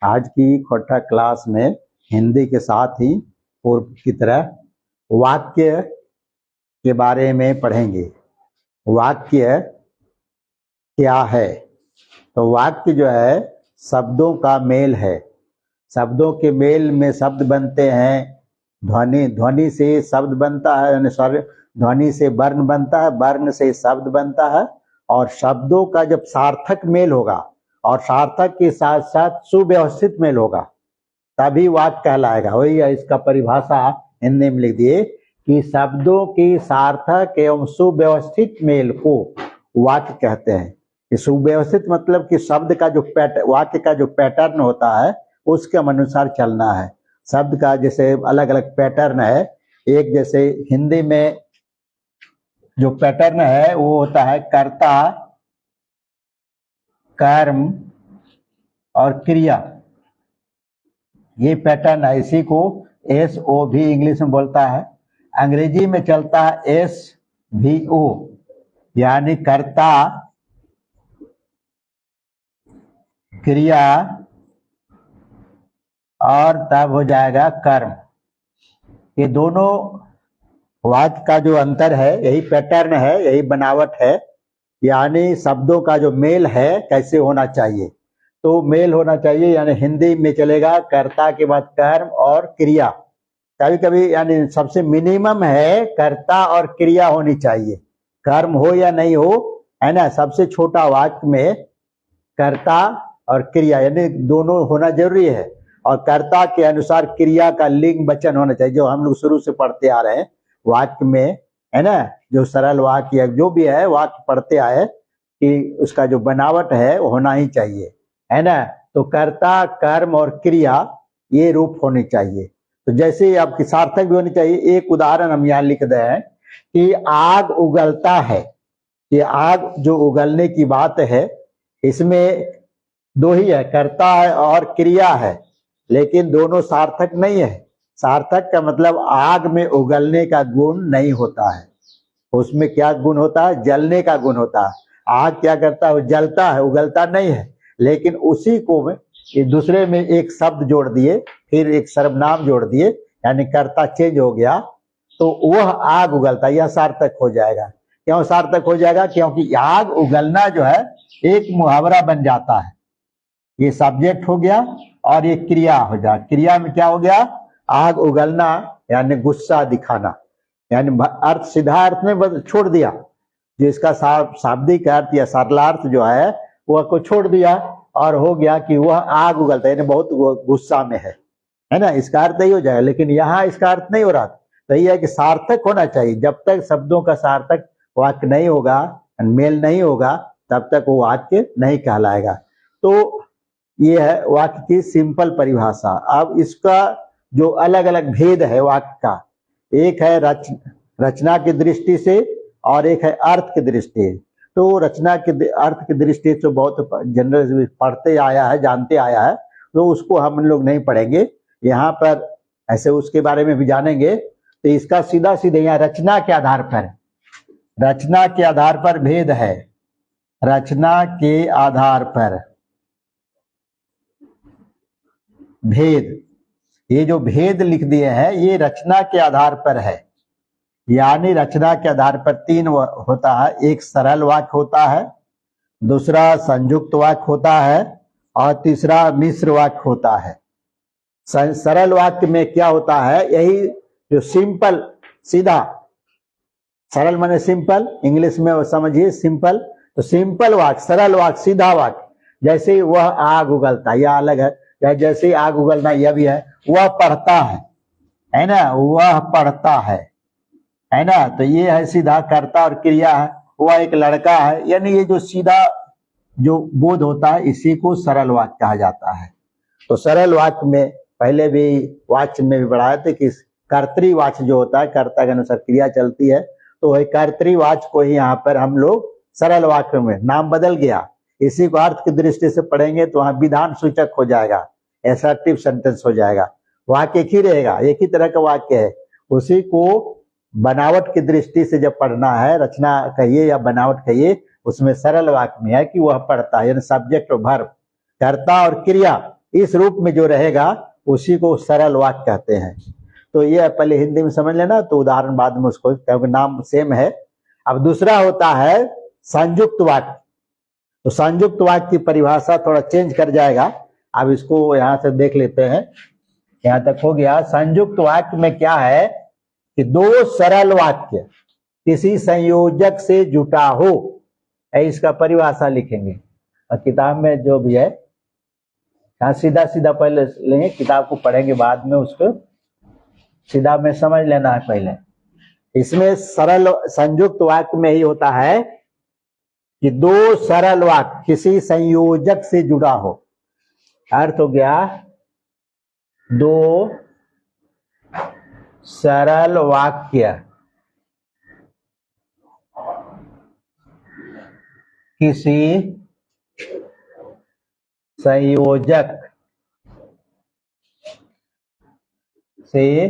आज की कक्षा क्लास में हिंदी के साथ ही पूर्व की तरह वाक्य के बारे में पढ़ेंगे। वाक्य क्या है? तो वाक्य जो है शब्दों का मेल है। शब्दों के मेल में शब्द बनते हैं। ध्वनि से शब्द बनता है, यानी ध्वनि से वर्ण बनता है, वर्ण से शब्द बनता है। और शब्दों का जब सार्थक मेल होगा और सार्थक के साथ साथ सुव्यवस्थित मेल होगा तभी वाक्य कहलाएगा। वही है, इसका परिभाषा हिंदी में लिख दिए कि शब्दों की सार्थक एवं सुव्यवस्थित मेल को वाक्य कहते हैं। कि सुव्यवस्थित मतलब कि शब्द का जो वाक्य का जो पैटर्न होता है उसके अनुसार चलना है। शब्द का जैसे अलग अलग पैटर्न है। एक जैसे हिंदी में जो पैटर्न है वो होता है कर्ता, कर्म और क्रिया। ये पैटर्न है, इसी को SOV इंग्लिश में बोलता है। अंग्रेजी में चलता है SVO, यानी कर्ता, क्रिया और तब हो जाएगा कर्म। ये दोनों वाक्य का जो अंतर है, यही पैटर्न है, यही बनावट है। यानी शब्दों का जो मेल है कैसे होना चाहिए, तो मेल होना चाहिए। यानी हिंदी में चलेगा कर्ता के बाद कर्म और क्रिया। कभी कभी यानी सबसे मिनिमम है कर्ता और क्रिया होनी चाहिए, कर्म हो या नहीं हो, है ना। सबसे छोटा वाक्य में कर्ता और क्रिया यानी दोनों होना जरूरी है। और कर्ता के अनुसार क्रिया का लिंग वचन होना चाहिए, जो हम लोग शुरू से पढ़ते आ रहे हैं वाक्य में, है ना। जो सरल वाक्य या जो भी है वाक्य पढ़ते आए कि उसका जो बनावट है वो होना ही चाहिए, है ना। तो कर्ता, कर्म और क्रिया ये रूप होनी चाहिए। तो जैसे आपकी सार्थक भी होनी चाहिए। एक उदाहरण हम यहाँ लिख दे हैं कि आग उगलता है। ये आग जो उगलने की बात है, इसमें दो ही है, कर्ता है और क्रिया है, लेकिन दोनों सार्थक नहीं है। सार्थक का मतलब आग में उगलने का गुण नहीं होता है। उसमें क्या गुण होता है? जलने का गुण होता है। आग क्या करता है? वो जलता है, उगलता नहीं है। लेकिन उसी को में दूसरे में एक शब्द जोड़ दिए, फिर एक सर्वनाम जोड़ दिए, यानी कर्ता चेंज हो गया, तो वह आग उगलता, यह सार्थक हो जाएगा। क्यों सार्थक हो जाएगा? क्योंकि आग उगलना जो है एक मुहावरा बन जाता है। ये सब्जेक्ट हो गया और ये क्रिया हो जाए। क्रिया में क्या हो गया? आग उगलना यानी गुस्सा दिखाना, यानी अर्थ सीधा अर्थ में छोड़ दिया, जिसका शाब्दिक अर्थ या सरलार्थ जो है वह को छोड़ दिया और हो गया कि वह आग उगलता है, यानी बहुत गुस्सा में है ना। इसका अर्थ नहीं हो जाएगा, लेकिन यहाँ इसका अर्थ नहीं हो रहा। तो यह है कि सार्थक होना चाहिए। जब तक शब्दों का सार्थक वाक्य नहीं होगा, मेल नहीं होगा, तब तक वो वाक्य नहीं कहलाएगा। तो ये है वाक्य की सिंपल परिभाषा। अब इसका जो अलग अलग भेद है वाक्य का, एक है रचना की दृष्टि से और एक है अर्थ की दृष्टि से। तो रचना के अर्थ की दृष्टि से बहुत जनरल पढ़ते आया है, जानते आया है, तो उसको हम लोग नहीं पढ़ेंगे यहाँ पर। ऐसे उसके बारे में भी जानेंगे। तो इसका सीधा सीधे यहाँ रचना के आधार पर, रचना के आधार पर भेद है। रचना के आधार पर भेद, ये जो भेद लिख दिए हैं ये रचना के आधार पर है। यानी रचना के आधार पर तीन होता है। एक सरल वाक्य होता है, दूसरा संयुक्त वाक्य होता है और तीसरा मिश्र वाक्य होता है। सरल वाक्य में क्या होता है? यही जो सिंपल सीधा, सरल माने सिंपल, इंग्लिश में समझिए सिंपल। तो सिंपल वाक्य, सरल वाक्य, सीधा वाक्य, जैसे वह आग उगलता, यह अलग है। जैसे आग उगलना यह भी है। वह पढ़ता है ना, वह पढ़ता है ना। तो ये है सीधा कर्ता और क्रिया है। वह एक लड़का है, यानी ये जो सीधा जो बोध होता है इसी को सरल वाक्य कहा जाता है। तो सरल वाक्य में पहले भी वाक्य में भी बढ़ाए थे कि कर्तृवाच्य जो होता है, कर्ता के अनुसार क्रिया चलती है, तो वही कर्तृवाच्य को ही यहाँ पर हम लोग सरल वाक्य में, नाम बदल गया, इसी को अर्थ की दृष्टि से पढ़ेंगे तो वहां विधान सूचक हो जाएगा, एसर्टिव सेंटेंस हो जाएगा। वाक्य एक ही रहेगा, एक ही तरह का वाक्य है। उसी को बनावट की दृष्टि से जब पढ़ना है, रचना कहिए या बनावट कहिए, उसमें सरल वाक्य में है कि वह पढ़ता है, यानी सब्जेक्ट और वर्ब, कर्ता और क्रिया, इस रूप में जो रहेगा उसी को सरल वाक्य कहते हैं। तो ये पहले हिंदी में समझ लेना, तो उदाहरण बाद में उसको, क्योंकि नाम सेम है। अब दूसरा होता है संयुक्त वाक्य। तो संयुक्त वाक्य की परिभाषा थोड़ा चेंज कर जाएगा। अब इसको यहां से देख लेते हैं, यहां तक हो गया। संयुक्त वाक्य में क्या है कि दो सरल वाक्य किसी संयोजक से जुटा हो, इसका परिभाषा लिखेंगे। और किताब में जो भी है, सीधा सीधा पहले लेंगे, किताब को पढ़ेंगे बाद में, उसको सीधा में समझ लेना है पहले। इसमें सरल संयुक्त वाक्य में ही होता है कि दो सरल वाक्य किसी संयोजक से जुड़ा हो। अर्थ हो गया दो सरल वाक्य किसी संयोजक से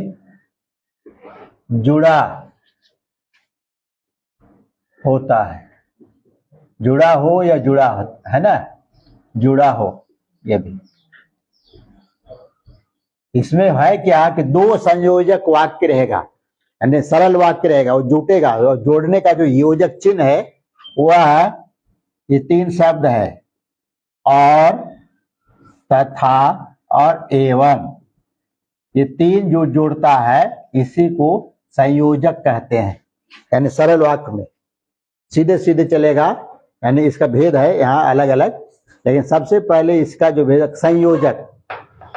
जुड़ा होता है। जुड़ा हो या जुड़ा हो, है ना, जुड़ा हो। ये भी इसमें है क्या कि दो संयोजक वाक्य रहेगा, यानी सरल वाक्य रहेगा, वो जुटेगा। और जोड़ने का जो योजक चिन्ह है वह ये तीन शब्द है, और, तथा और एवं। ये तीन जो जोड़ता है इसी को संयोजक कहते हैं। यानी सरल वाक्य में सीधे सीधे चलेगा, यानी इसका भेद है यहाँ अलग अलग, लेकिन सबसे पहले इसका जो भेद संयोजक,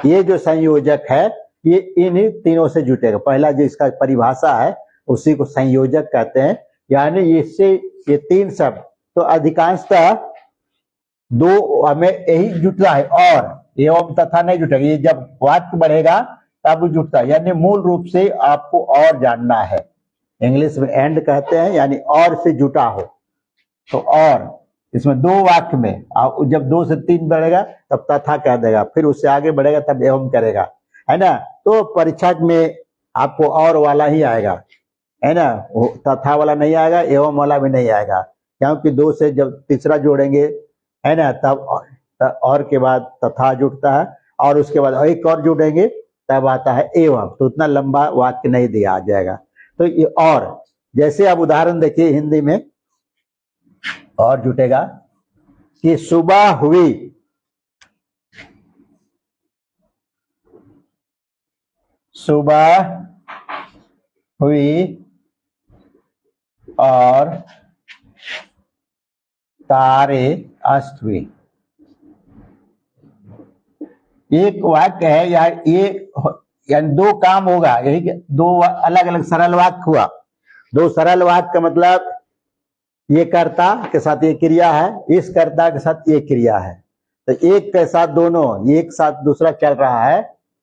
ये जो संयोजक है ये इन्हीं तीनों से जुटेगा। पहला जो इसका परिभाषा है उसी को संयोजक कहते हैं। यानी इससे ये तीन शब्द तो अधिकांशतः दो हमें यही जुटता है, और एवं तथा नहीं जुटेगा। ये जब वाक्य बढ़ेगा तब जुटता है, यानी मूल रूप से आपको और जानना है। इंग्लिश में एंड कहते हैं, यानी और से जुटा हो। तो और इसमें दो वाक्य में जब दो से तीन बढ़ेगा तब तथा कह देगा, फिर उससे आगे बढ़ेगा तब एवं करेगा, है ना। तो परीक्षा में आपको और वाला ही आएगा, है ना, तथा वाला नहीं आएगा, एवं वाला भी नहीं आएगा, क्योंकि दो से जब तीसरा जोड़ेंगे, है ना, तब और के बाद तथा जुड़ता है, और उसके बाद एक और जुड़ेंगे तब आता है एवं। तो उतना लंबा वाक्य नहीं दिया जाएगा। तो ये और, जैसे आप उदाहरण देखिए हिंदी में और जुटेगा कि सुबह हुई, सुबह हुई और तारे अस्त हुए। एक वाक्य है यार, ये यानी दो काम होगा, यही दो अलग अलग सरल वाक्य हुआ। दो सरल वाक्य का मतलब ये कर्ता के साथ ये क्रिया है, इस कर्ता के साथ ये क्रिया है, तो एक के साथ दोनों एक साथ दूसरा चल रहा है।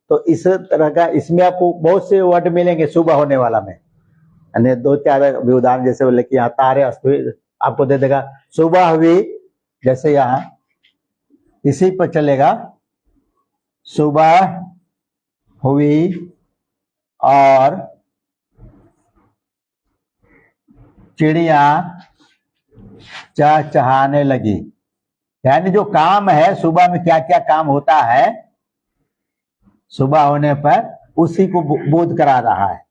तो इस तरह का इसमें आपको बहुत से वर्ड मिलेंगे सुबह होने वाला में, यानी दो चार उदाहरण, जैसे बोले कि यहाँ तारे अस्त हुए आपको दे देगा, सुबह हुई, जैसे यहाँ इसी पर चलेगा, सुबह हुई और चिड़िया चहचहाने लगी। यानी जो काम है सुबह में, क्या क्या काम होता है सुबह होने पर, उसी को बोध करा रहा है।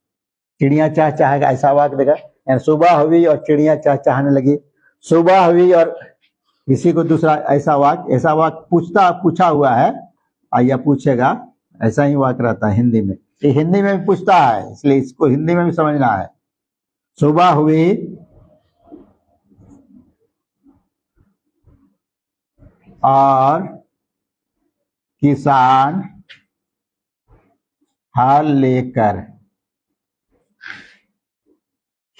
चिड़िया चहचहाएगा, ऐसा वाक्य देगा, यानी सुबह हुई और चिड़िया चहचहाने लगी। सुबह हुई और इसी को दूसरा ऐसा वाक्य पूछा हुआ है, या पूछेगा, ऐसा ही वाक्य रहता है हिंदी में। ये हिंदी में भी पूछता है, इसलिए इसको हिंदी में भी समझना है। सुबह हुई और किसान हल लेकर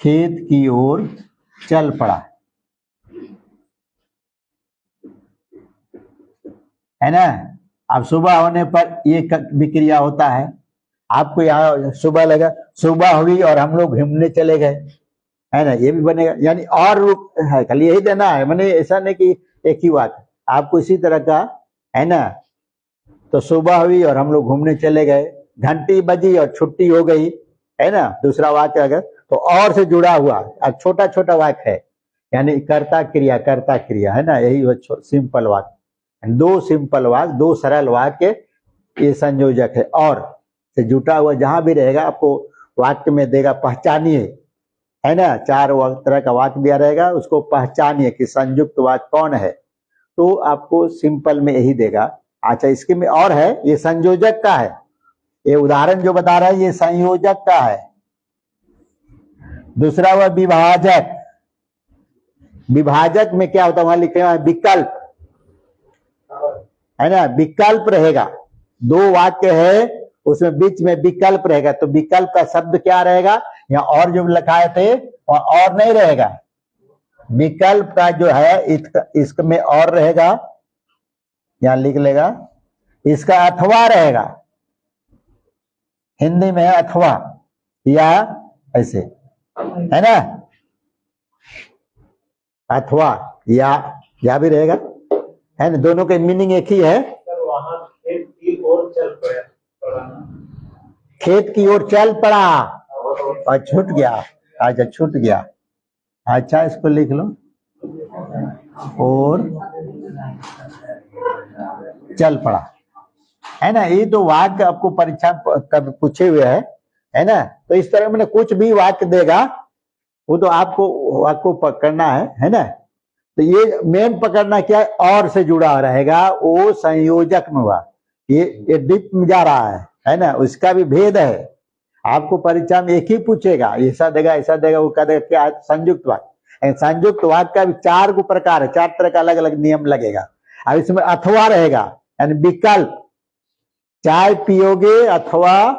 खेत की ओर चल पड़ा, है ना। अब सुबह होने पर ये भी क्रिया होता है। आपको यहाँ सुबह लगा, सुबह हुई और हम लोग घूमने चले गए, है ना, ये भी बनेगा। यानी और रूप है, खाली यही देना है, मैंने ऐसा नहीं कि एक ही बात आपको इसी तरह का, है ना। तो सुबह हुई और हम लोग घूमने चले गए, घंटी बजी और छुट्टी हो गई, है ना। दूसरा वाक्य अगर तो और से जुड़ा हुआ, अब छोटा छोटा वाक्य है, यानी कर्ता क्रिया, है ना, यही सिंपल वाक्य। दो सिंपल वाक्य, दो सरल वाक्य, ये संयोजक है। और से जुटा हुआ जहां भी रहेगा आपको वाक्य में देगा, पहचानिए, है ना। चार तरह का वाक्य दिया रहेगा, उसको पहचानिए कि संयुक्त वाक्य कौन है, तो आपको सिंपल में यही देगा। अच्छा, इसके में और है, ये संयोजक का है, ये उदाहरण जो बता रहा है ये संयोजक का है। दूसरा हुआ विभाजक। विभाजक में क्या होता है, वहां लिखे हुआ है विकल्प, है ना, विकल्प रहेगा। दो वाक्य है उसमें बीच में विकल्प रहेगा, तो विकल्प का शब्द क्या रहेगा, यहाँ और जो लिखाए थे और नहीं रहेगा। विकल्प का जो है इसमें और रहेगा, यहां लिख लेगा, इसका अथवा रहेगा, हिंदी में है अथवा, या ऐसे, है ना, अथवा या भी रहेगा, है ना। दोनों के मीनिंग एक ही है। वहां खेत की ओर चल पड़ा, खेत की ओर चल पड़ा और छूट गया। अच्छा, छूट गया। अच्छा, इसको लिख लो, और चल पड़ा, है ना। ये तो वाक्य आपको परीक्षा कब पूछे हुए है ना। तो इस तरह मैंने कुछ भी वाक्य देगा वो तो आपको पकड़ना है ना। तो ये मेन पकड़ना क्या है, और से जुड़ा रहेगा, वो संयोजक में हुआ, ये डिप में जा रहा है ना। उसका भी भेद है, आपको परीक्षा में एक ही पूछेगा, ऐसा देगा, वो कह देगा क्या, संयुक्त वाक्य। संयुक्त वाक्य का भी चार को प्रकार है, चार तरह का अलग अलग नियम लगेगा। अब इसमें अथवा रहेगा, यानी विकल्प, चाय पियोगे अथवा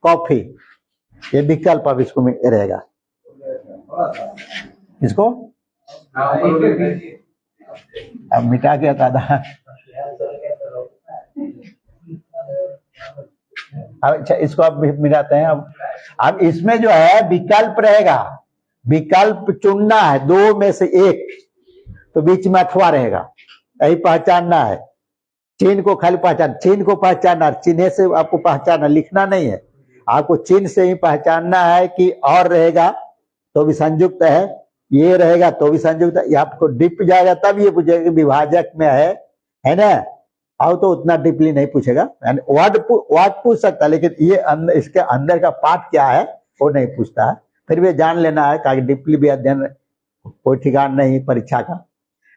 कॉफी, ये विकल्प अब इसको रहेगा। इसको अब मिटा के था। अच्छा, इसको अब मिटाते हैं। अब इसमें जो है विकल्प रहेगा, विकल्प चुनना है दो में से एक, तो बीच में अथवा रहेगा, यही पहचानना है। चिन्ह को खाली चिन्ह को पहचानना, चिन्ह से आपको पहचानना, लिखना नहीं है, आपको चिन्ह से ही पहचानना है कि और रहेगा तो भी संयुक्त है, ये रहेगा तो भी संयुक्त है। आपको डिप जाएगा तब ये पूछेगा विभाजक में है ना। अब तो उतना डीपली नहीं पूछेगा, वर्ड पूछ सकता, लेकिन ये इसके अंदर का पार्ट क्या है वो नहीं पूछता है। फिर भी जान लेना है, ताकि डीपली भी अध्ययन कोई ठिकाना नहीं परीक्षा का,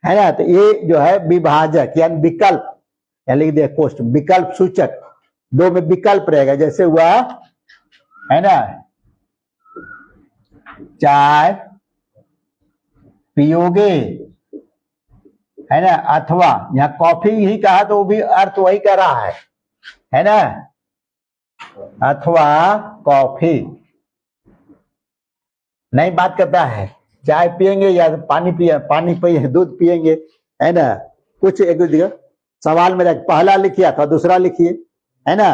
है ना। तो ये जो है विभाजक यानी विकल्प, या लिख दिया कोष्ट, विकल्प सूचक, दो में विकल्प रहेगा। जैसे हुआ, है ना, चाय पियोगे, है ना, अथवा, यहाँ कॉफी ही कहा तो वो भी अर्थ वही कर रहा है ना, अथवा कॉफी नहीं बात करता है। चाय पियेंगे या पानी पिए, दूध पियेंगे, है ना। कुछ एक सवाल में पहला लिखिए अथवा दूसरा लिखिए, है ना,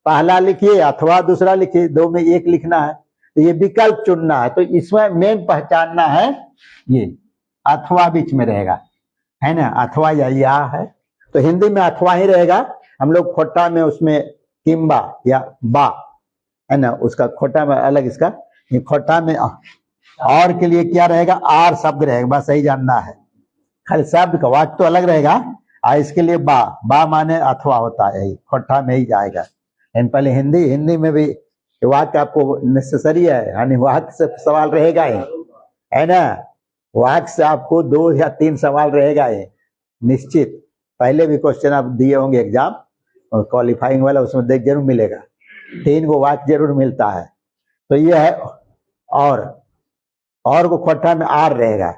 पहला लिखिए अथवा दूसरा लिखिए, दो में एक लिखना है। तो ये विकल्प चुनना है, तो इसमें मेन पहचानना है, ये अथवा बीच में रहेगा, है ना, अथवा या है। तो हिंदी में अथवा ही रहेगा, हम लोग खोटा में उसमें किम्बा या बा, है ना, उसका खोटा में अलग, इसका ये खोटा में और के लिए क्या रहेगा, आर शब्द रहेगा, बस यही जानना है। खाली शब्द का वाक्य तो अलग रहेगा, इसके लिए बा माने अथवा होता है, यही खोटा में ही जाएगा। पहले हिंदी में भी वाक्य आपको नेसेसरी है, यानी वाक्य से सवाल रहेगा ही, है ना। वाक्य से आपको 2 या 3 सवाल रहेगा ही निश्चित। पहले भी क्वेश्चन आप दिए होंगे एग्जाम और क्वालिफाइंग वाला, उसमें देख जरूर मिलेगा, 3 को वाक्य जरूर मिलता है। तो ये है, और को खोटा में आर रहेगा,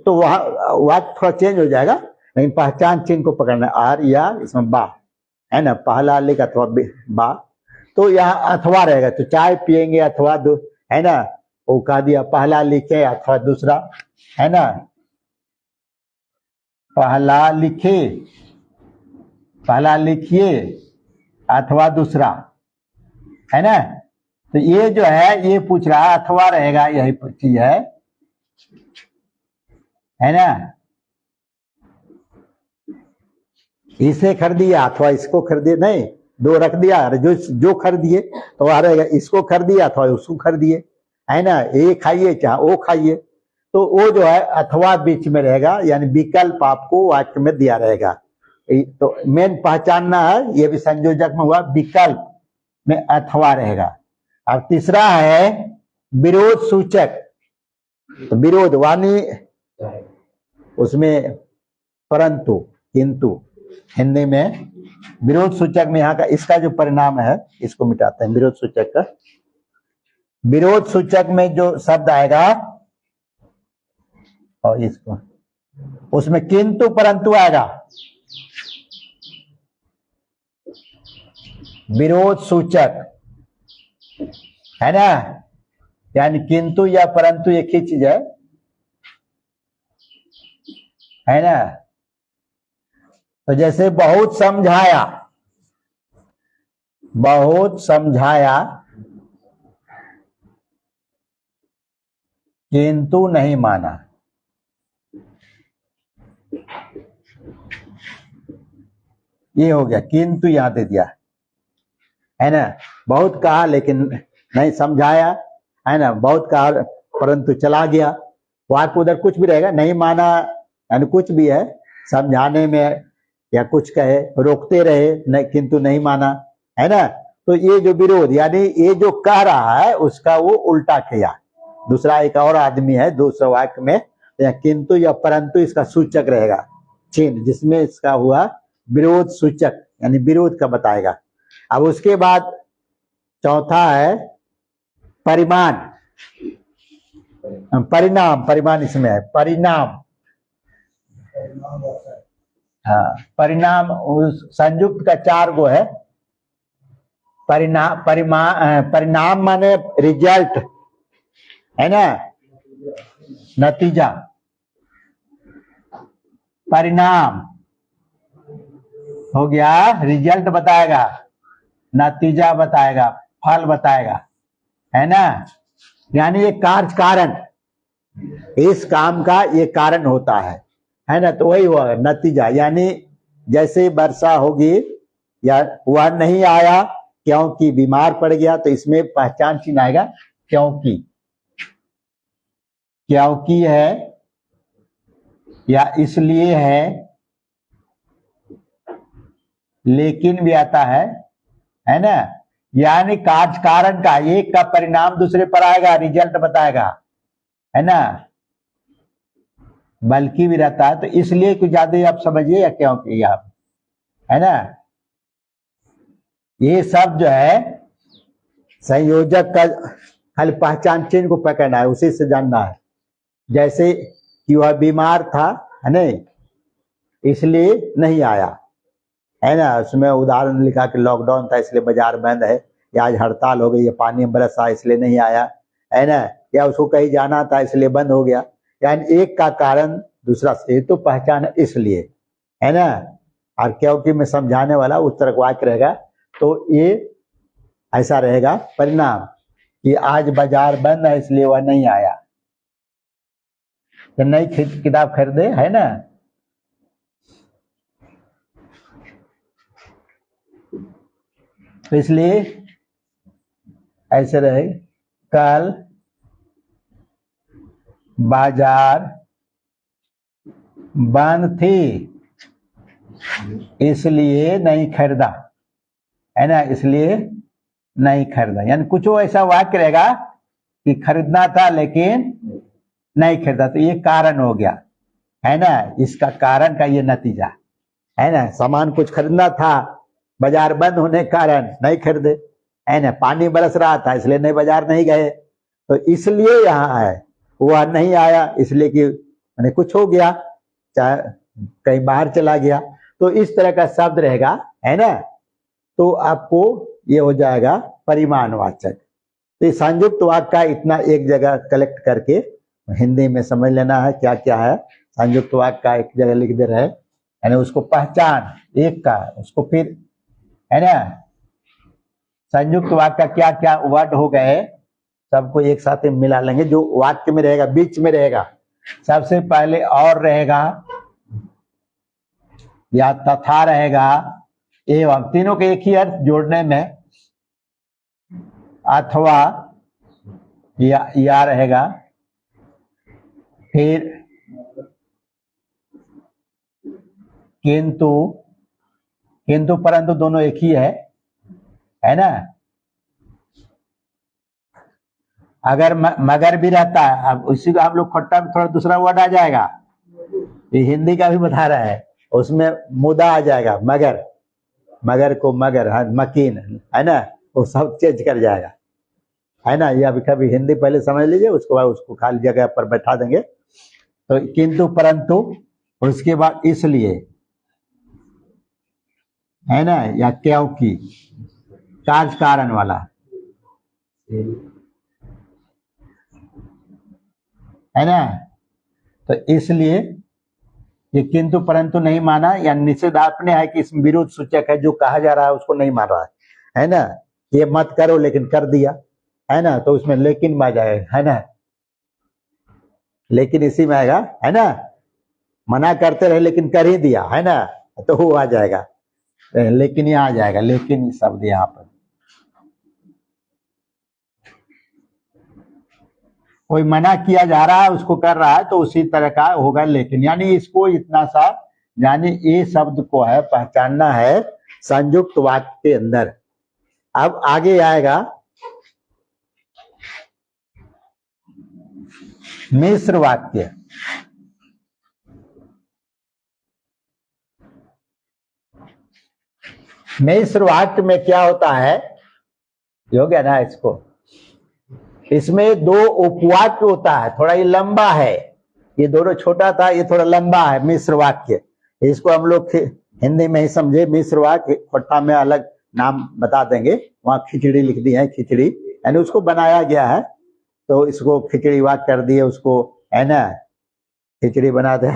तो वहां वाक्य थोड़ा चेंज हो जाएगा, लेकिन पहचान चिन्ह को पकड़ना, आर या इसमें बा, है ना, पहला लिख अथवा बा। तो यहाँ अथवा रहेगा, तो चाय पियेंगे अथवा है ना, वो कह दिया पहला लिखे अथवा दूसरा, है ना, पहला लिखिए अथवा दूसरा, है ना। तो ये जो है ये पूछ रहा है, अथवा रहेगा, यही चीज है ना। इसे खरीदिए अथवा इसको खरीदिए, नहीं, 2 रख दिया, जो खरीदिए तो वहां रहेगा, इसको खरीदिए अथवा उसको खरीदिए, है ना, ये खाइए चाहे वो खाइए। तो वो जो है अथवा बीच में रहेगा, यानी विकल्प आपको वाक्य में दिया रहेगा। तो मेन पहचानना है, ये भी संयोजक में हुआ, विकल्प में अथवा रहेगा। अब तीसरा है विरोध सूचक। तो विरोध वाणी उसमें परंतु, किंतु, हिंदी में विरोध सूचक में यहाँ का इसका जो परिणाम है इसको मिटाते हैं। विरोध सूचक का, विरोध सूचक में जो शब्द आएगा और इसको उसमें किंतु परंतु आएगा। विरोध सूचक है ना, यानी किंतु या परंतु एक ही चीज है ना। तो जैसे बहुत समझाया, बहुत समझाया किंतु नहीं माना, ये हो गया किंतु यहां दे दिया है ना। बहुत कहा लेकिन नहीं समझाया है ना, बहुत कहा परंतु चला गया। वाक्य उधर कुछ भी रहेगा, नहीं माना यानी कुछ भी है, समझाने में या कुछ कहे, रोकते रहे नहीं, किंतु नहीं माना है ना। तो ये जो विरोध यानी ये जो कह रहा है उसका वो उल्टा किया। दूसरा एक और आदमी है दूसरे वाक्य में, या किंतु या परंतु इसका सूचक रहेगा चिन्ह, जिसमें इसका हुआ विरोध सूचक यानी विरोध का बताएगा। अब उसके बाद चौथा है परिमाण, परिणाम, परिमाण इसमें है परिणाम। हाँ, परिणाम उस संयुक्त का 4 गो है। परिणाम माने रिजल्ट है ना, नतीजा। परिणाम हो गया, रिजल्ट बताएगा, नतीजा बताएगा, फल बताएगा है ना। यानी ये कार्य कारण, इस काम का ये कारण होता है ना। तो वही हुआ नतीजा, यानी जैसे वर्षा होगी या वह नहीं आया क्योंकि बीमार पड़ गया, तो इसमें पहचान चिन्ह आएगा क्योंकि, क्योंकि है या इसलिए है, लेकिन भी आता है ना। यानी कार्य कारण का एक का परिणाम दूसरे पर आएगा, रिजल्ट बताएगा है ना, बल्कि भी रहता है। तो इसलिए कुछ ज्यादा आप समझिए या क्योंकि आप है ना। ये सब जो है संयोजक का खाली पहचान चिन्ह को पकड़ना है, उसी से जानना है। जैसे कि वह बीमार था है नहीं, इसलिए नहीं आया है ना। उसमें उदाहरण लिखा कि लॉकडाउन था इसलिए बाजार बंद है, या आज हड़ताल हो गई, या पानी में बरसा इसलिए नहीं आया है ना, या उसको कहीं जाना था इसलिए बंद हो गया। यानी एक का कारण दूसरा से तो पहचान इसलिए है ना। और क्योंकि मैं समझाने वाला उस तरह वाक्य रहेगा, तो ये ऐसा रहेगा परिणाम कि आज बाजार बंद है इसलिए वह नहीं आया। तो नई किताब खरीदे है ना, तो इसलिए ऐसे रहे, कल बाजार बंद थी इसलिए नहीं खरीदा है ना, इसलिए नहीं खरीदा। यानी कुछ ऐसा वाक्य रहेगा कि खरीदना था लेकिन नहीं खरीदा, तो ये कारण हो गया है ना, इसका कारण का ये नतीजा है ना। सामान कुछ खरीदना था, बाजार बंद होने के कारण नहीं खरीदे है ना, पानी बरस रहा था इसलिए नहीं बाजार नहीं गए, तो इसलिए यहाँ है, वह नहीं आया इसलिए कि मैंने कुछ हो गया, चाहे कहीं बाहर चला गया। तो इस तरह का शब्द रहेगा है ना, तो आपको ये हो जाएगा परिमाणवाचक। तो ये संयुक्त वाक्य का इतना एक जगह कलेक्ट करके हिंदी में समझ लेना है क्या क्या है। संयुक्त वाक्य का एक जगह लिख दे रहे यानी उसको पहचान एक का, उसको फिर है ना संयुक्त वाक्य का क्या क्या वर्ड हो गए सबको एक साथ मिला लेंगे, जो वाक्य में रहेगा बीच में रहेगा। सबसे पहले और रहेगा या तथा रहेगा, एवं, तीनों के एक ही अर्थ जोड़ने में, अथवा या रहेगा, फिर किंतु किंतु परंतु दोनों एक ही है ना। अगर मगर भी रहता है, अब उसी को हम लोग खट्टा में थोड़ा दूसरा वर्ड आ जाएगा, ये हिंदी का भी बता रहा है, उसमें मुदा आ जाएगा, मगर, मगर को मगर, हाँ, मकीन है ना, वो सब चेंज कर जाएगा, है ना। ये अभी कभी हिंदी पहले समझ लीजिए, उसके बाद उसको खाली जगह पर बैठा देंगे। तो किंतु परंतु, उसके बाद इसलिए, है ना, या क्योंकि, कार्य कारण वाला, है ना। तो इसलिए ये किंतु परंतु नहीं माना, या निषेधात्मक है कि इसमें विरोध सूचक है, जो कहा जा रहा है उसको नहीं मान रहा है ना। ये मत करो लेकिन कर दिया, है ना, तो उसमें लेकिन में आ जाएगा, है ना, लेकिन इसी में आएगा, है ना। मना करते रहे लेकिन कर ही दिया, है ना, तो वो आ जाएगा, लेकिन यहाँ आ जाएगा, लेकिन शब्द यहाँ पर कोई मना किया जा रहा है उसको कर रहा है, तो उसी तरह का होगा लेकिन। यानी इसको इतना सा, यानी ये शब्द को है पहचानना है संयुक्त वाक्य के अंदर। अब आगे आएगा मिश्र वाक्य। मिश्र वाक्य में क्या होता है, हो गया ना इसको, इसमें दो उपवाक्य होता है, थोड़ा ये लंबा है, ये दोनों छोटा था, ये थोड़ा लंबा है मिश्र वाक्य। इसको हम लोग हिंदी में ही समझे, मिश्र वाक्य, खट्टा में अलग नाम बता देंगे, वहां खिचड़ी लिख दी है, खिचड़ी यानी उसको बनाया गया है, तो इसको खिचड़ी वाक्य कर दिए उसको, है ना, खिचड़ी बना दे।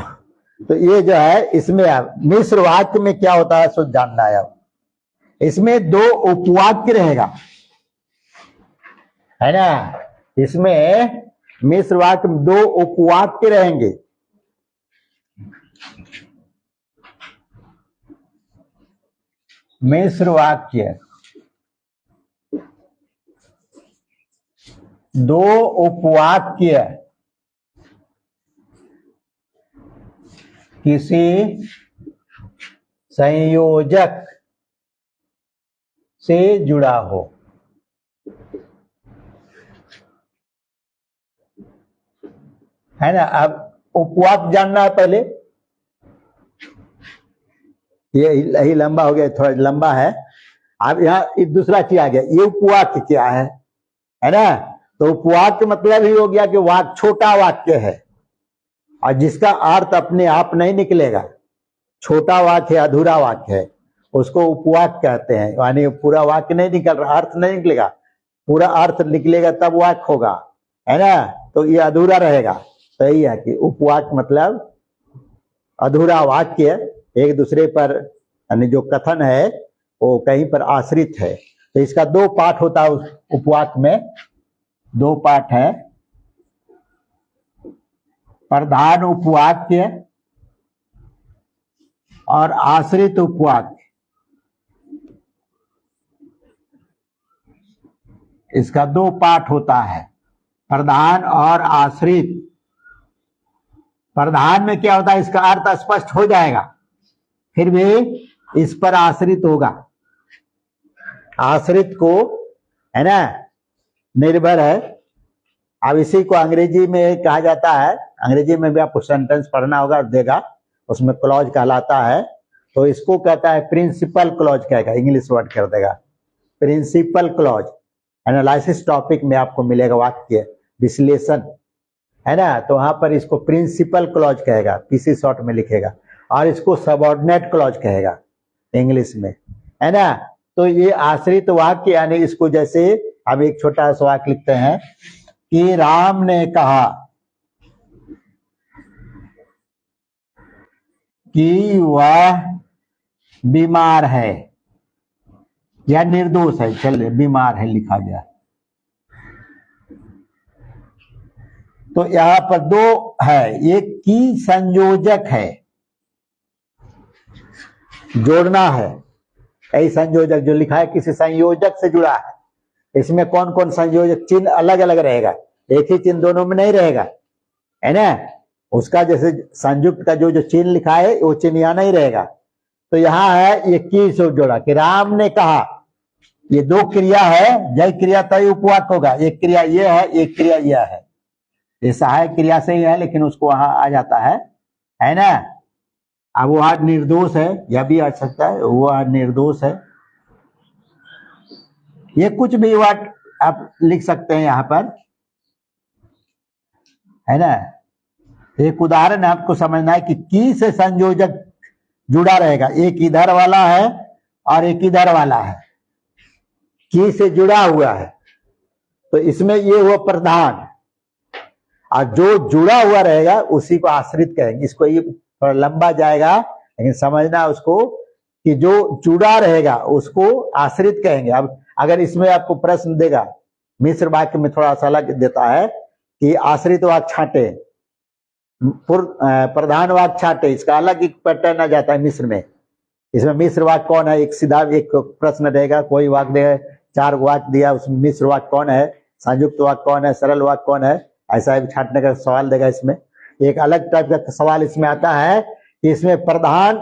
तो ये जो है इसमें मिश्र वाक्य में क्या होता है सो जानना है। इसमें दो उपवाक्य रहेगा, है ना, इसमें मिश्र वाक्य में दो उपवाक्य रहेंगे। मिश्र वाक्य दो उपवाक्य किसी संयोजक से जुड़ा हो, है ना। अब उपवाक्य जानना है पहले, ये लंबा हो गया, थोड़ा लंबा है। अब यहाँ दूसरा चीज आ गया, ये उपवाक्य क्या है ना। तो उपवाक्य मतलब ही हो गया कि वाक्य छोटा वाक्य है और जिसका अर्थ अपने आप नहीं निकलेगा, छोटा वाक्य है, अधूरा वाक्य है, उसको उपवाक्य कहते हैं। यानी पूरा वाक्य नहीं निकल रहा, अर्थ नहीं निकलेगा, पूरा अर्थ निकलेगा तब वाक्य होगा, है ना, तो ये अधूरा रहेगा। तो यही है कि उपवाक्य मतलब अधूरा वाक्य, एक दूसरे पर यानी जो कथन है वो कहीं पर आश्रित है। तो इसका दो पाठ होता है, उस उपवाक्य में दो पाठ है, प्रधान उपवाक्य और आश्रित उपवाक्य। इसका दो पाठ होता है, प्रधान और आश्रित। प्रधान में क्या होता है, इसका अर्थ स्पष्ट हो जाएगा, फिर भी इस पर आश्रित होगा, आश्रित को, है ना, निर्भर है। अब इसी को अंग्रेजी में कहा जाता है, अंग्रेजी में भी आपको सेंटेंस पढ़ना होगा, देगा, उसमें क्लॉज कहलाता है। तो इसको कहता है प्रिंसिपल क्लॉज, कहेगा, इंग्लिश वर्ड कर देगा प्रिंसिपल क्लॉज। एनालिसिस टॉपिक में आपको मिलेगा, वाक्य विश्लेषण, है ना, तो वहां पर इसको प्रिंसिपल क्लॉज कहेगा, पीसी शॉर्ट में लिखेगा, और इसको सबऑर्डिनेट क्लॉज कहेगा इंग्लिश में, है ना। तो ये आश्रित वाक्य, यानी इसको जैसे अब एक छोटा सा वाक्य लिखते हैं कि राम ने कहा कि वह बीमार है या निर्दोष है, चलिए बीमार है लिखा गया। तो यहां पर दो है, एक की संयोजक है, जोड़ना है, कई संयोजक जो लिखा है किसी संयोजक से जुड़ा है। इसमें कौन कौन संयोजक, चिन्ह अलग अलग रहेगा, एक ही चिन्ह दोनों में नहीं रहेगा, है ना। उसका जैसे संयुक्त का जो जो चिन्ह लिखा है वो चिन्ह यहाँ नहीं रहेगा। तो तो यहाँ है ये की से जोड़ा कि राम ने कहा, ये दो क्रिया है, जय क्रिया तय उपवाक होगा, एक क्रिया ये है, एक क्रिया यह है, ये सहायक क्रिया से ही है, लेकिन उसको वहां आ जाता है ना। अब वो आज निर्दोष है, यह भी आ सकता है, वो आज निर्दोष है, ये कुछ भी वर्ड आप लिख सकते हैं यहाँ पर, है ना। एक उदाहरण आपको समझना है कि की से संयोजक जुड़ा रहेगा, एक इधर वाला है और एक इधर वाला है, की से जुड़ा हुआ है, तो इसमें ये हुआ प्रधान, और जो जुड़ा हुआ रहेगा उसी को आश्रित कहेंगे। इसको ये थोड़ा लंबा जाएगा, लेकिन समझना उसको कि जो जुड़ा रहेगा उसको आश्रित कहेंगे। अब अगर इसमें आपको प्रश्न देगा, मिश्र वाक्य में थोड़ा सा अलग देता है कि आश्रित वाक्य छांटे, प्रधान वाक्य छांटे, इसका अलग एक पैटर्न आ जाता है मिश्र में। इसमें मिश्र वाक्य कौन है, एक सीधा एक प्रश्न रहेगा, कोई वाक्य देगा, चार वाक्य दिया, उसमें मिश्र वाक्य कौन है, संयुक्त वाक्य कौन है, सरल वाक्य कौन है, ऐसा भी छांटने का सवाल देगा। इसमें एक अलग टाइप का सवाल इसमें आता है कि इसमें प्रधान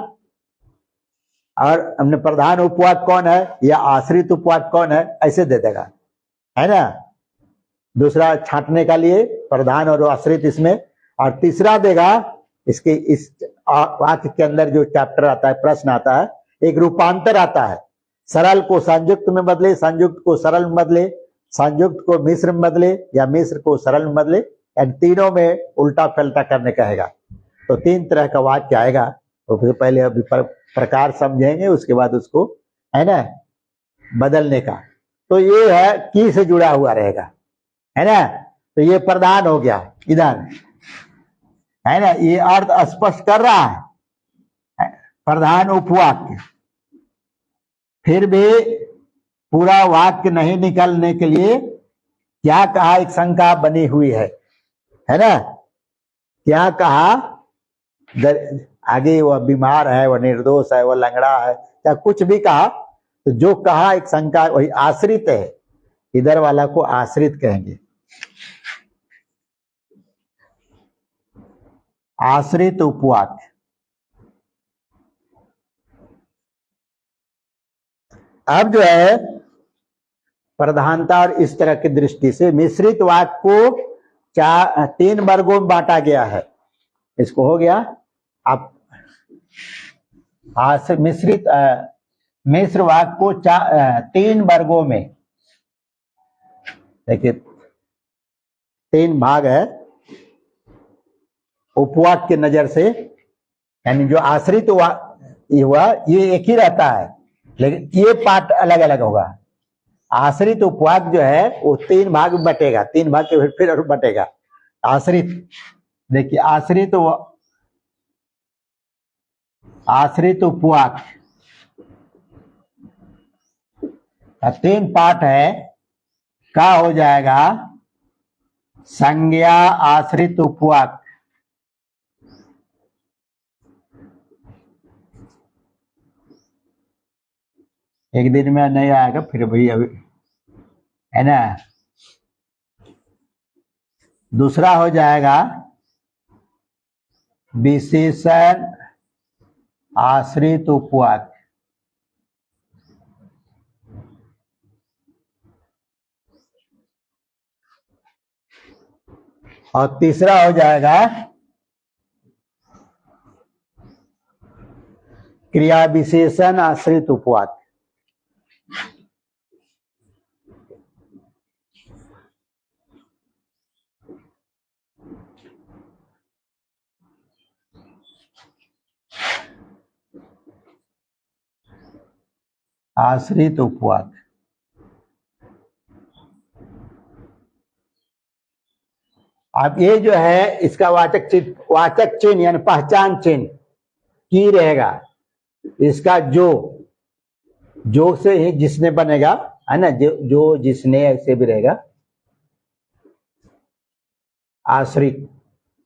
और हमने प्रधान उपवाक्य कौन है या आश्रित उपवाक्य कौन है, ऐसे दे देगा, है ना। दूसरा छांटने का लिए प्रधान और आश्रित इसमें, और तीसरा देगा इसके इस वाक्य के अंदर जो चैप्टर आता है, प्रश्न आता है, एक रूपांतर आता है, सरल को संयुक्त में बदले, संयुक्त को सरल में बदले, संयुक्त को मिश्र में बदले, या मिश्र को सरल में बदले, इन तीनों में उल्टा पलटा करने कहेगा। तो तीन तरह का वाक्य आएगा, तो पहले अभी प्रकार समझेंगे, उसके बाद उसको, है ना, बदलने का। तो ये है की से जुड़ा हुआ रहेगा, है ना। तो ये प्रधान हो गया इधर, है ना, ये अर्थ स्पष्ट कर रहा है, प्रधान उपवाक्य। फिर भी पूरा वाक्य नहीं निकलने के लिए क्या कहा, एक शंका बनी हुई है ना। क्या कहा, आगे वह बीमार है, वह निर्दोष है, वह लंगड़ा है, या कुछ भी कहा, तो जो कहा एक शंका, वही आश्रित है, इधर वाला को आश्रित कहेंगे, आश्रित उपवाक्य। अब जो है प्रधानता और इस तरह की दृष्टि से मिश्रित वाक्य को तीन वर्गों में बांटा गया है। इसको हो गया, आप मिश्रित मिश्र वाक्य को तीन वर्गों में, देखिए तीन भाग है उपवाक्य की नजर से, यानी जो आश्रित हुआ ये एक ही रहता है, लेकिन ये पार्ट अलग अलग होगा। आश्रित उपवाक्य जो है वो तीन भाग में बटेगा, तीन भाग के फिर बटेगा। आश्रित, देखिए आश्रित उपवाक्य तीन पार्ट है, क्या हो जाएगा, संज्ञा आश्रित उपवाक्य, एक दिन में नहीं आएगा, फिर भी अभी, है ना। दूसरा हो जाएगा विशेषण आश्रित उपवाक्य, और तीसरा हो जाएगा क्रिया विशेषण आश्रित उपवाक्य। आश्रित उपवाक्य, अब ये जो है इसका वाचक चिन्ह यानी पहचान चिन्ह की रहेगा, इसका जो से ही जिसने बनेगा, है ना, जो जिसने ऐसे भी रहेगा आश्रित,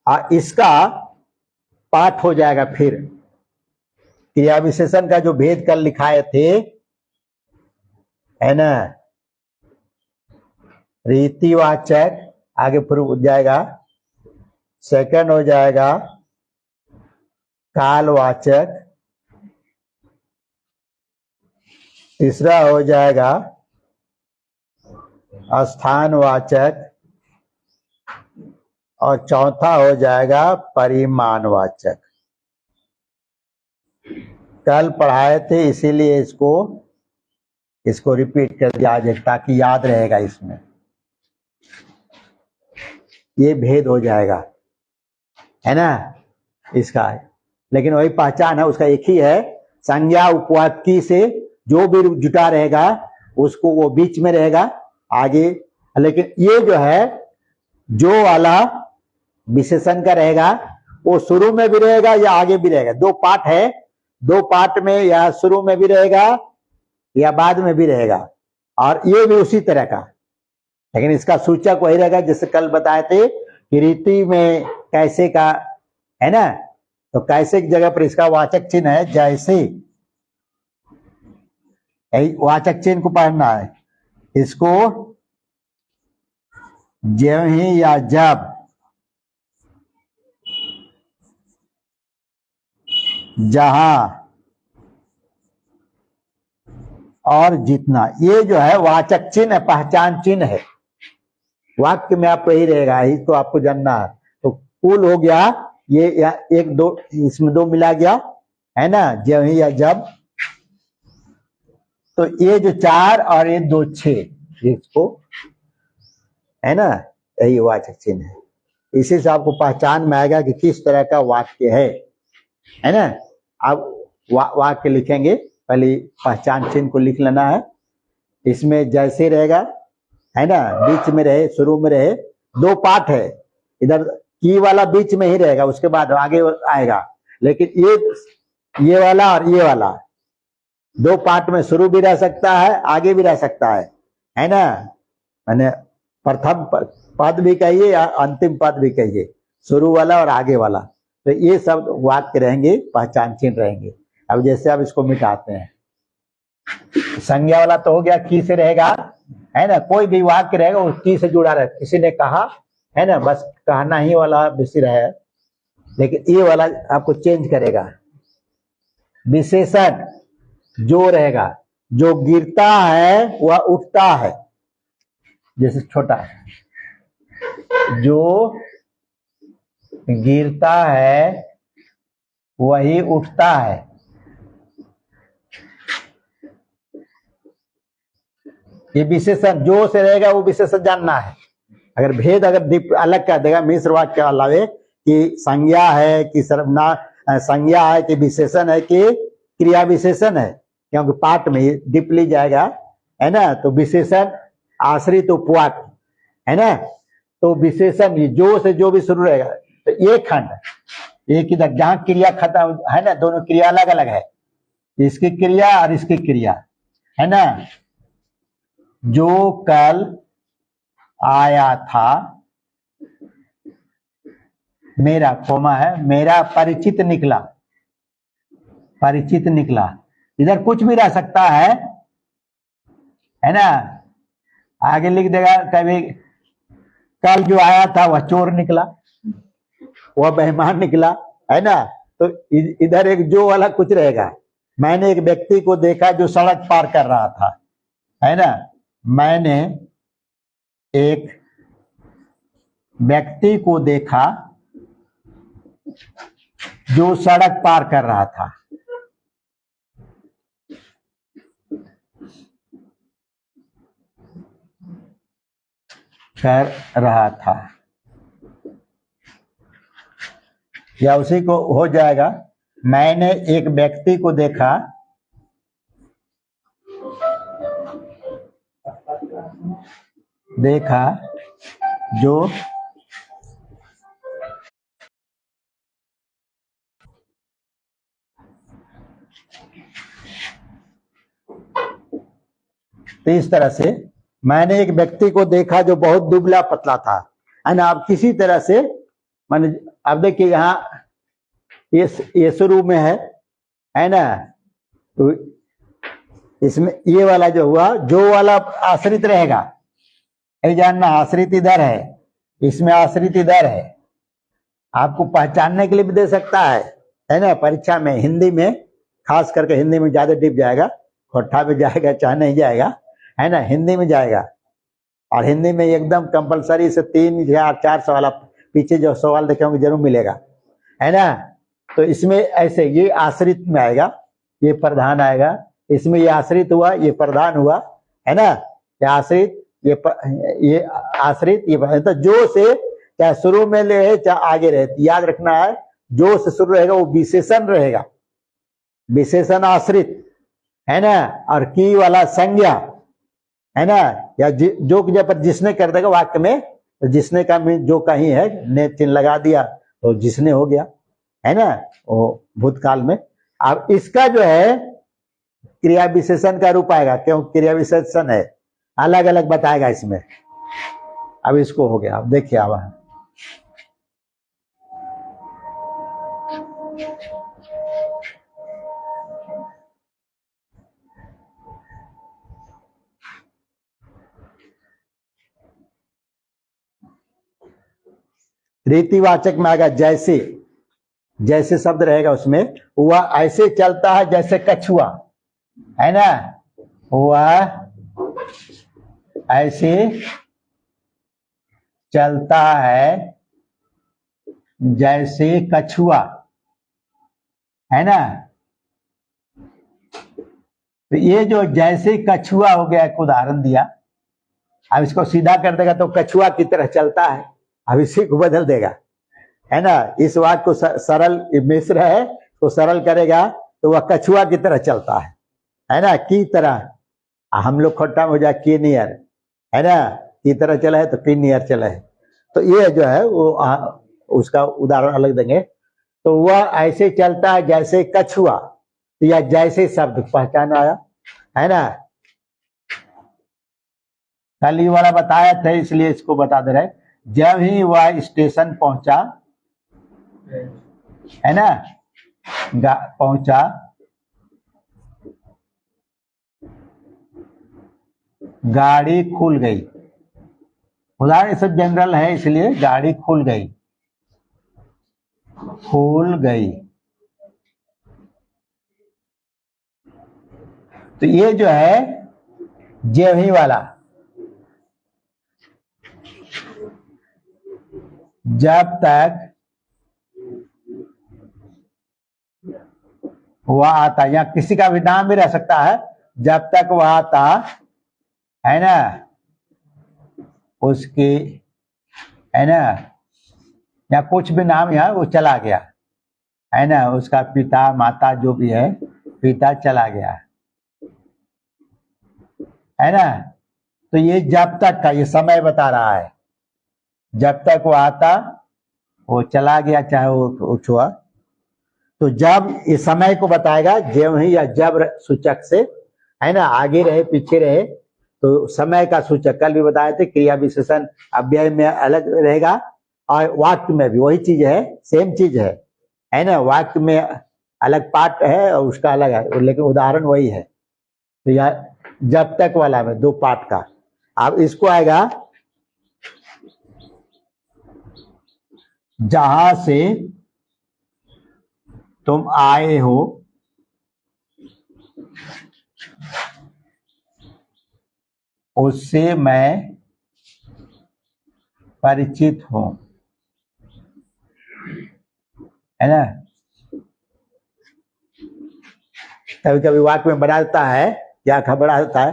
और इसका पाठ हो जाएगा फिर क्रिया विशेषण का जो भेद कर लिखाए थे, है ना, रीतिवाचक, आगे फिर हो जाएगा, सेकंड हो जाएगा कालवाचक, तीसरा हो जाएगा स्थानवाचक और चौथा हो जाएगा परिमाणवाचक। कल पढ़ाए थे इसीलिए इसको रिपीट कर दिया आज ताकि याद रहेगा। इसमें ये भेद हो जाएगा, है ना इसका। लेकिन वही पहचान है उसका, एक ही है। संज्ञा उपवाक्य से जो भी जुटा रहेगा उसको वो बीच में रहेगा आगे। लेकिन ये जो है जो वाला विशेषण का रहेगा वो शुरू में भी रहेगा या आगे भी रहेगा। दो पार्ट है, दो पार्ट में या शुरू में भी रहेगा या बाद में भी रहेगा। और ये भी उसी तरह का, लेकिन इसका सूचक वही रहेगा जैसे कल बताए थे कि रीति में कैसे का है ना। तो कैसे की जगह पर इसका वाचक चिन्ह है जैसे। वाचक चिन्ह को पढ़ना है। इसको ज्यों ही या जब, जहां और जितना, ये जो है वाचक चिन्ह है, पहचान चिन्ह है। वाक्य में आपको यही रहेगा, यही तो आपको जानना है। तो कुल हो गया ये एक दो, इसमें दो मिला गया है ना, ज्यों ही या जब। तो ये जो 4 और ये 2 6 इसको है ना, यही वाचक चिन्ह है। इसी से आपको पहचान में आएगा कि किस तरह का वाक्य है ना। अब वाक्य लिखेंगे, पहले पहचान चिन्ह को लिख लेना है। इसमें जैसे रहेगा है ना, बीच में रहे शुरू में रहे। दो पार्ट है, इधर की वाला बीच में ही रहेगा, उसके बाद आगे आएगा। लेकिन ये वाला और ये वाला दो पार्ट में शुरू भी रह सकता है आगे भी रह सकता है ना। मैंने प्रथम पद भी कहिए या अंतिम पद भी कहिए, शुरू वाला और आगे वाला। तो ये सब वाक्य रहेंगे, पहचान चिन्ह रहेंगे। अब जैसे आप इसको मिटाते हैं, संज्ञा वाला तो हो गया, की से रहेगा है ना। कोई भी वाक्य रहेगा वो की से जुड़ा रहेगा। किसी ने कहा है ना, बस कहना ही वाला विषय है। लेकिन ये वाला आपको चेंज करेगा। विशेषण जो रहेगा, जो गिरता है वह उठता है। जैसे छोटा है, जो गिरता है वही उठता है। ये विशेषण जो से रहेगा वो विशेषण जानना है। अगर भेद अगर अलग कर देगा मिश्र वाक्य के अलावे कि संज्ञा है कि सर्वनाम, संज्ञा है कि विशेषण है कि क्रिया विशेषण है, क्योंकि पाठ में डीपली जाएगा है ना। तो विशेषण आश्रित उपवाक्य है ना। तो विशेषण जो से जो भी शुरू रहेगा, तो एक खंड एक इधर जहां क्रिया खत्म है ना, दोनों क्रिया अलग अलग है। इसकी क्रिया और इसकी क्रिया है ना। जो कल आया था, मेरा कोमा है, मेरा परिचित निकला, परिचित निकला। इधर कुछ भी रह सकता है ना। आगे लिख देगा कभी कल जो आया था वह चोर निकला, वह बेईमान निकला है ना। तो इधर एक जो वाला कुछ रहेगा। मैंने एक व्यक्ति को देखा जो सड़क पार कर रहा था है ना। मैंने एक व्यक्ति को देखा जो सड़क पार कर रहा था। या उसी को हो जाएगा, मैंने एक व्यक्ति को देखा जो तो इस तरह से मैंने एक व्यक्ति को देखा जो बहुत दुबला पतला था है ना। अब किसी तरह से मैंने, अब देखिए यहाँ ये शुरू में है ना। तो इसमें ये वाला जो हुआ, जो वाला आश्रित रहेगा, ये जानना आश्रित इधर है, इसमें आश्रित इधर है। आपको पहचानने के लिए भी दे सकता है ना। परीक्षा में हिंदी में, खास करके हिंदी में ज्यादा डिप जाएगा। खोट्ठा में जाएगा चाहे नहीं जाएगा, है ना, हिंदी में जाएगा। और हिंदी में एकदम कंपलसरी से 3 या 4 सवाल, आप पीछे जो सवाल देखे होंगे जरूर मिलेगा, है ना। तो इसमें ऐसे ये आश्रित में आएगा, ये प्रधान आएगा, इसमें ये आश्रित हुआ, ये प्रधान हुआ, है ना, ये आश्रित, ये आश्रित, ये तो जो से चाहे शुरू में ले चाहे आगे रहे, याद रखना है जो से शुरू रहेगा वो विशेषण रहेगा, विशेषण आश्रित, है ना। और की वाला संज्ञा, है ना, या जो के पर जिसने कर देगा वाक्य में, तो जिसने का जो कहीं है ने चिन्ह लगा दिया तो जिसने हो गया, है ना, वो भूतकाल में। अब इसका जो है क्रिया विशेषण का रूप आएगा, क्यों क्रिया विशेषण है, अलग अलग बताएगा इसमें। अब इसको हो गया, अब देखिए अब रीतिवाचक में आएगा जैसे, जैसे शब्द रहेगा उसमें, वह ऐसे चलता है जैसे कछुआ, है ना, वह ऐसे चलता है जैसे कछुआ, है ना। तो ये जो जैसे कछुआ हो गया, एक उदाहरण दिया, अब इसको सीधा कर देगा तो कछुआ की तरह चलता है, अब इसी को बदल देगा, है ना। इस वाक्य को सरल मिश्र है तो सरल करेगा तो वह कछुआ की तरह चलता है ना, की तरह। हम लोग खोटा में हो जाए की नियर, है ना, की तरह चला है तो की नियर चला है। तो ये जो है वो उसका उदाहरण अलग देंगे। तो वह ऐसे चलता है जैसे कछुआ, तो यह जैसे शब्द पहचान आया, है ना। कल ये वाला बताया था इसलिए इसको बता दे रहे। जब ही वह स्टेशन पहुंचा, है ना, पहुंचा, गाड़ी खुल गई। उदाहरण सब जनरल है इसलिए गाड़ी खुल गई, खुल गई। तो ये जो है जब ही वाला, जब तक वह आता, या किसी का भी नाम भी रह सकता है, जब तक वह आता, है ना, उसकी, है ना, या कुछ भी नाम यहाँ वो चला गया, है ना, उसका पिता माता जो भी है, पिता चला गया, है ना। तो ये जब तक का ये समय बता रहा है, जब तक वो आता, वो चला गया, चाहे वो छुआ। तो जब इस समय को बताएगा जब ही या जब सूचक से, है ना, आगे रहे पीछे रहे तो समय का सूचक। कल भी बताए थे क्रिया विशेषण अव्यय में अलग रहेगा और वाक्य में भी वही चीज है, सेम चीज है ना। वाक्य में अलग पार्ट है और उसका अलग है, लेकिन उदाहरण वही है। तो यह जब तक वाला में 2 पार्ट का। अब इसको आएगा जहां से तुम आए हो, उससे मैं परिचित हूं, है ना। कभी कभी वाक्य में बना देता है, क्या खबर आता है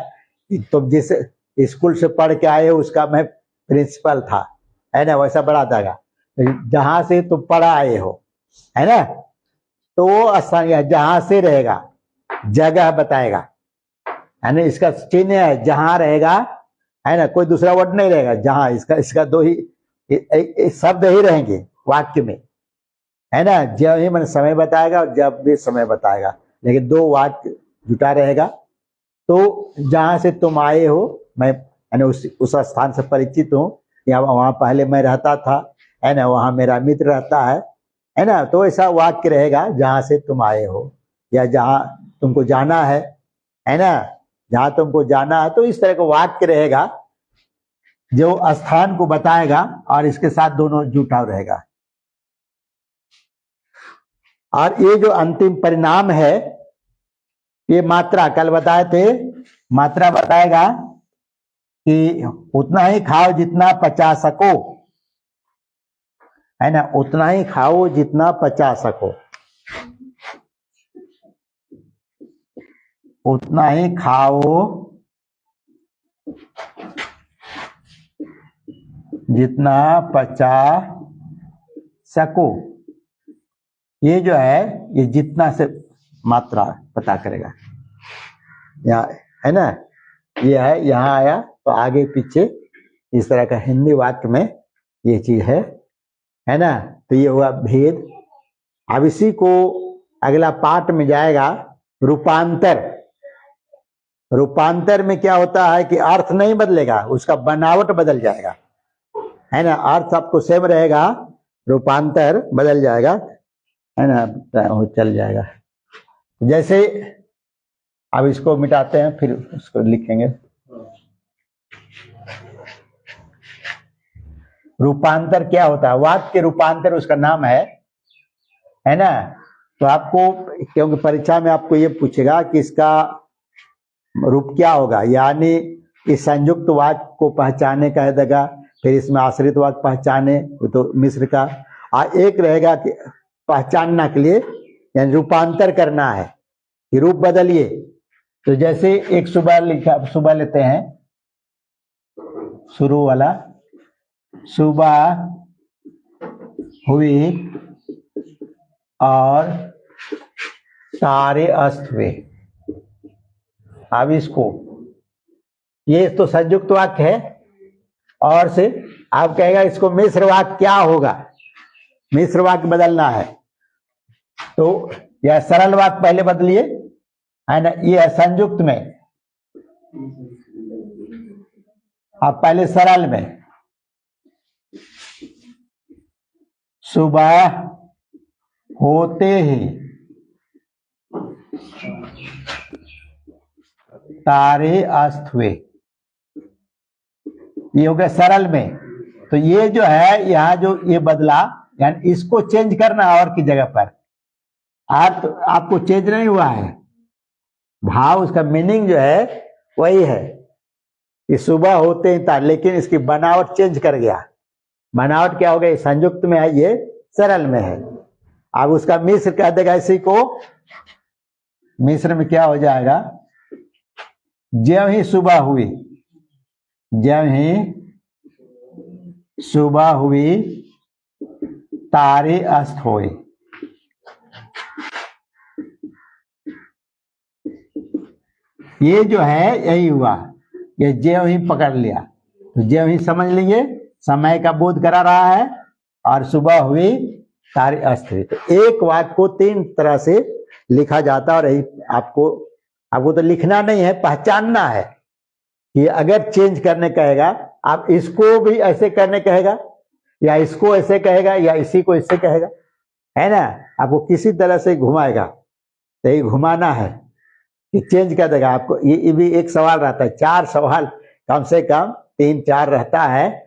कि तुम जिस स्कूल से पढ़ के आए हो उसका मैं प्रिंसिपल था, है ना, वैसा बढ़ा देगा। जहां से तुम पढ़ आए हो, है ना, तो वो स्थान जहां से रहेगा, जगह बताएगा, है ना। इसका चिन्ह है जहां रहेगा, है ना, कोई दूसरा वर्ड नहीं रहेगा, जहां। इसका 2 ही शब्द ही रहेंगे वाक्य में, है ना। जब ही मैंने समय बताएगा और जब भी समय बताएगा, लेकिन 2 वाक्य जुटा रहेगा। तो जहां से तुम आए हो, मैं, है ना, उस स्थान से परिचित हूँ, या वहां पहले मैं रहता था, है ना, वहां मेरा मित्र रहता है ना। तो ऐसा वाक्य रहेगा जहां से तुम आए हो, या जहां तुमको जाना है ना, जहां तुमको जाना है। तो इस तरह का वाक्य रहेगा जो स्थान को बताएगा और इसके साथ दोनों जुटा रहेगा। और ये जो अंतिम परिणाम है ये मात्रा कल बताए थे, मात्रा बताएगा कि उतना ही खाओ जितना पचा सको, है ना, उतना ही खाओ जितना पचा सको, उतना ही खाओ जितना पचा सको। ये जो है ये जितना से मात्रा पता करेगा, यहाँ है ना, ये है, यहाँ आया तो आगे पीछे इस तरह का हिंदी वाक्य में ये चीज है ना। तो ये हुआ भेद। अब इसी को अगला पाठ में जाएगा रूपांतर। रूपांतर में क्या होता है कि अर्थ नहीं बदलेगा, उसका बनावट बदल जाएगा, है ना, अर्थ आपको सेम रहेगा, रूपांतर बदल जाएगा, है ना, वो चल जाएगा। जैसे अब इसको मिटाते हैं फिर उसको लिखेंगे। रूपांतर क्या होता है? वाक्य रूपांतर उसका नाम है ना। तो आपको, क्योंकि परीक्षा में आपको ये पूछेगा कि इसका रूप क्या होगा, यानी इस संयुक्त वाक्य को पहचाने कह देगा, फिर इसमें आश्रित वाक्य पहचाने, तो मिश्र का, और एक रहेगा कि पहचानना के लिए, यानी रूपांतर करना है कि रूप बदलिए। तो जैसे एक सुबह लिखा, सुबह लेते हैं शुरू वाला, सुबह हुई और तारे अस्त हुए। अब इसको, ये तो संयुक्त वाक्य है, और से आप कहेगा इसको मिश्र वाक्य क्या होगा, मिश्र वाक्य बदलना है। तो यह सरल वाक्य पहले बदलिए, है ना, ये है संयुक्त में, अब पहले सरल में, सुबह होते ही तारे अस्त हुए, ये हो गया सरल में। तो ये जो है यहाँ जो ये बदला, यानी इसको चेंज करना और की जगह पर, आपको चेंज नहीं हुआ है, भाव उसका मीनिंग जो है वही है कि सुबह होते ही तारे, लेकिन इसकी बनावट चेंज कर गया। बनावट क्या हो गई? संयुक्त में है, ये सरल में है। अब उसका मिश्र कह देगा इसी को, मिश्र में क्या हो जाएगा? ज्यों ही सुबह हुई, ज्यों ही सुबह हुई तारे अस्त हुए। ये जो है यही हुआ, ये ज्यों ही पकड़ लिया, तो ज्यों ही समझ लीजिए समय का बोध करा रहा है, और सुबह हुई तारे अस्त हुए। तो एक वाक्य को तीन तरह से लिखा जाता है, और यही आपको तो लिखना नहीं है, पहचानना है कि अगर चेंज करने कहेगा, आप इसको भी ऐसे करने कहेगा, या इसको ऐसे कहेगा, या इसी को इससे कहेगा, है ना, आपको किसी तरह से घुमाएगा। तो ये घुमाना है कि चेंज कर देगा आपको। ये भी एक सवाल रहता है, 4 सवाल कम से कम 3-4 रहता है,